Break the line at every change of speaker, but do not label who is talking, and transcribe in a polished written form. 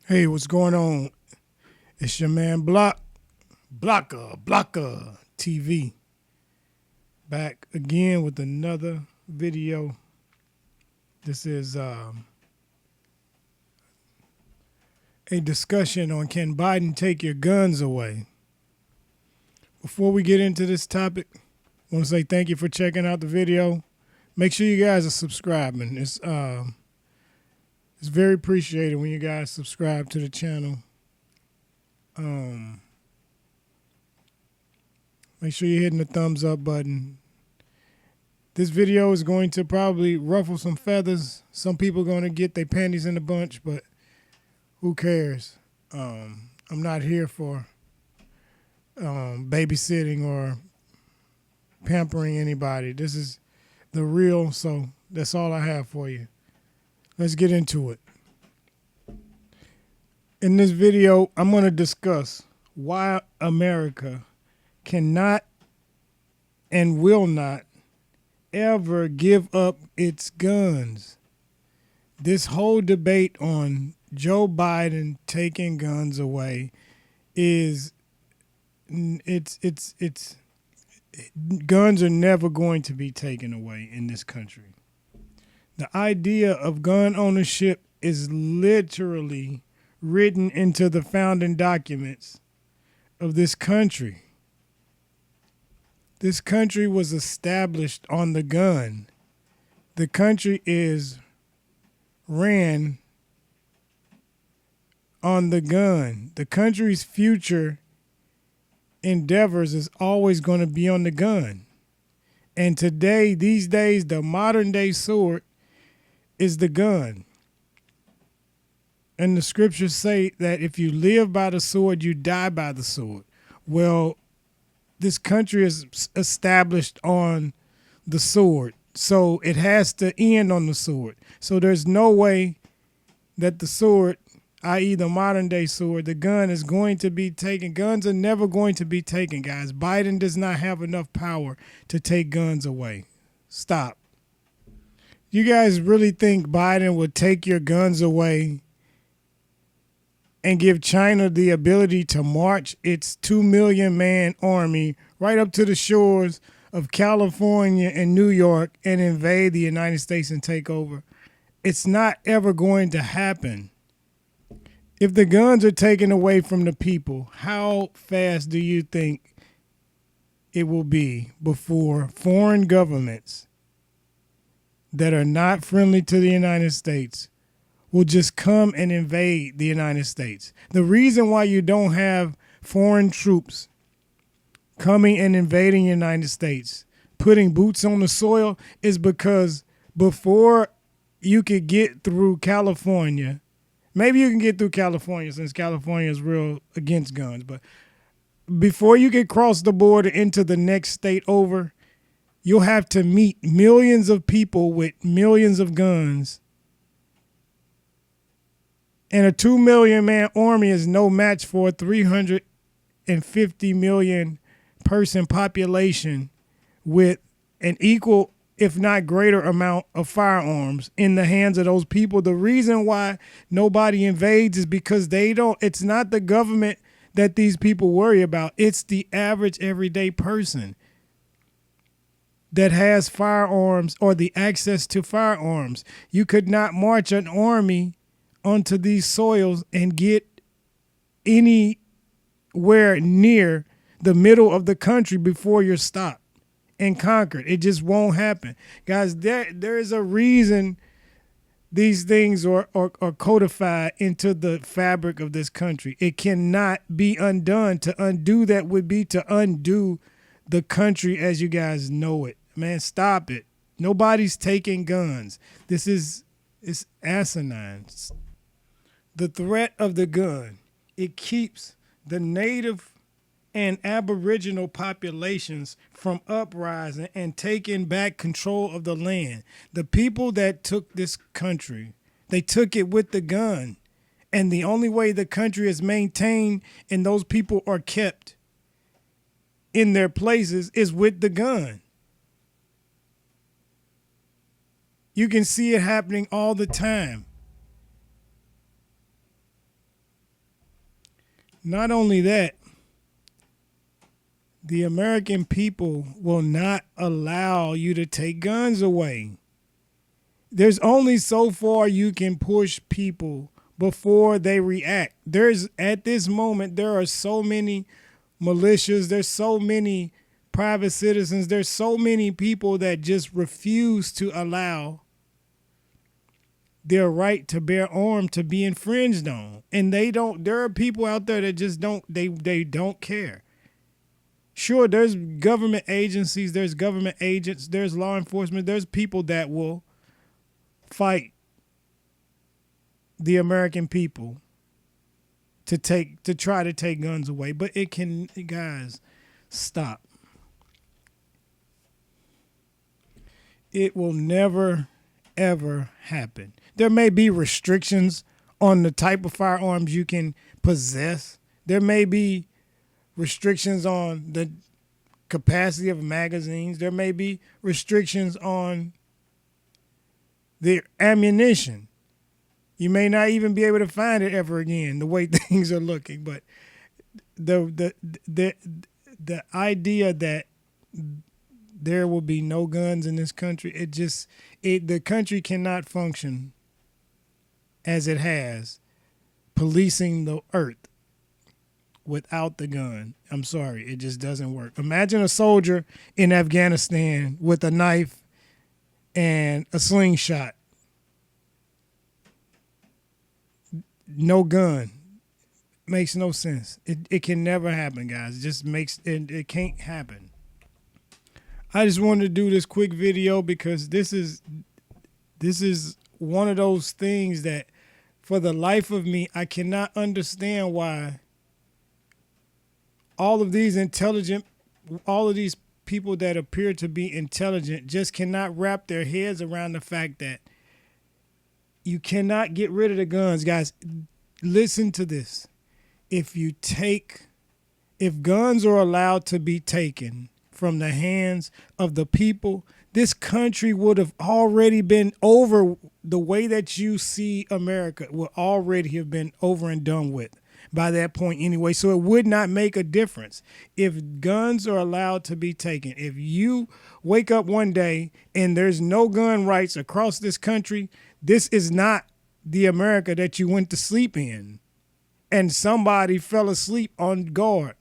Hey, what's going on? It's your man Blocker TV, back again with another video. This is a discussion on can Biden take your guns away. Before we get into this topic, I want to say thank you for checking out the video. Make sure you guys are subscribing. It's very appreciated when you guys subscribe to the channel. Make sure you're hitting the thumbs up button. This video is going to probably ruffle some feathers. Some people are going to get their panties in a bunch, but who cares? I'm not here for babysitting or pampering anybody. This is the real, so that's all I have for you. Let's get into it. In this video, I'm going to discuss why America cannot and will not ever give up its guns. This whole debate on Joe Biden taking guns away is guns are never going to be taken away in this country. The idea of gun ownership is literally written into the founding documents of this country. This country was established on the gun. The country is ran on the gun. The country's future endeavors is always going to be on the gun. And today, these days, the modern day sword is the gun. And the scriptures say that if you live by the sword, you die by the sword. Well, this country is established on the sword, so it has to end on the sword. So there's no way that the sword, i.e. the modern day sword, the gun is going to be taken. Guns are never going to be taken, guys. Biden does not have enough power to take guns away. Stop. You guys really think Biden would take your guns away and give China the ability to march its 2 million man army right up to the shores of California and New York and invade the United States and take over? It's not ever going to happen. If the guns are taken away from the people, how fast do you think it will be before foreign governments that are not friendly to the United States will just come and invade the United States? The reason why you don't have foreign troops coming and invading the United States, putting boots on the soil, is because before you could get through California, maybe you can get through California since California is real against guns, but before you can cross the border into the next state over, you'll have to meet millions of people with millions of guns. And a 2 million man army is no match for a 350 million person population with an equal, if not greater, amount of firearms in the hands of those people. The reason why nobody invades is because it's not the government that these people worry about. It's the average everyday person that has firearms or the access to firearms. You could not march an army onto these soils and get anywhere near the middle of the country before you're stopped and conquered. It just won't happen. Guys, there is a reason these things are codified into the fabric of this country. It cannot be undone. To undo that would be to undo the country as you guys know it. Man, stop it. Nobody's taking guns. It's asinine. The threat of the gun, it keeps the native and aboriginal populations from uprising and taking back control of the land. The people that took this country, they took it with the gun. And the only way the country is maintained and those people are kept in their places is with the gun. You can see it happening all the time. Not only that, the American people will not allow you to take guns away. There's only so far you can push people before they react. At this moment, there are so many militias, there's so many private citizens, there's so many people that just refuse to allow their right to bear arms to be infringed on. And there are people out there that just they don't care. Sure, there's government agencies, there's government agents, there's law enforcement, there's people that will fight the American people to try to take guns away. But guys, stop. It will never, ever happen. There may be restrictions on the type of firearms you can possess. There may be restrictions on the capacity of magazines. There may be restrictions on the ammunition. You may not even be able to find it ever again the way things are looking. But the idea that there will be no guns in this country, the country cannot function as it has, policing the earth without the gun. I'm sorry, it just doesn't work. Imagine a soldier in Afghanistan with a knife and a slingshot. No gun. Makes no sense. It can never happen, guys. It can't happen. I just wanted to do this quick video because this is one of those things that, for the life of me, I cannot understand why all of these people that appear to be intelligent just cannot wrap their heads around the fact that you cannot get rid of the guns. Guys, listen to this. If guns are allowed to be taken from the hands of the people, this country would have already been over. The way that you see America would already have been over and done with by that point anyway. So it would not make a difference if guns are allowed to be taken. If you wake up one day and there's no gun rights across this country, this is not the America that you went to sleep in and somebody fell asleep on guard.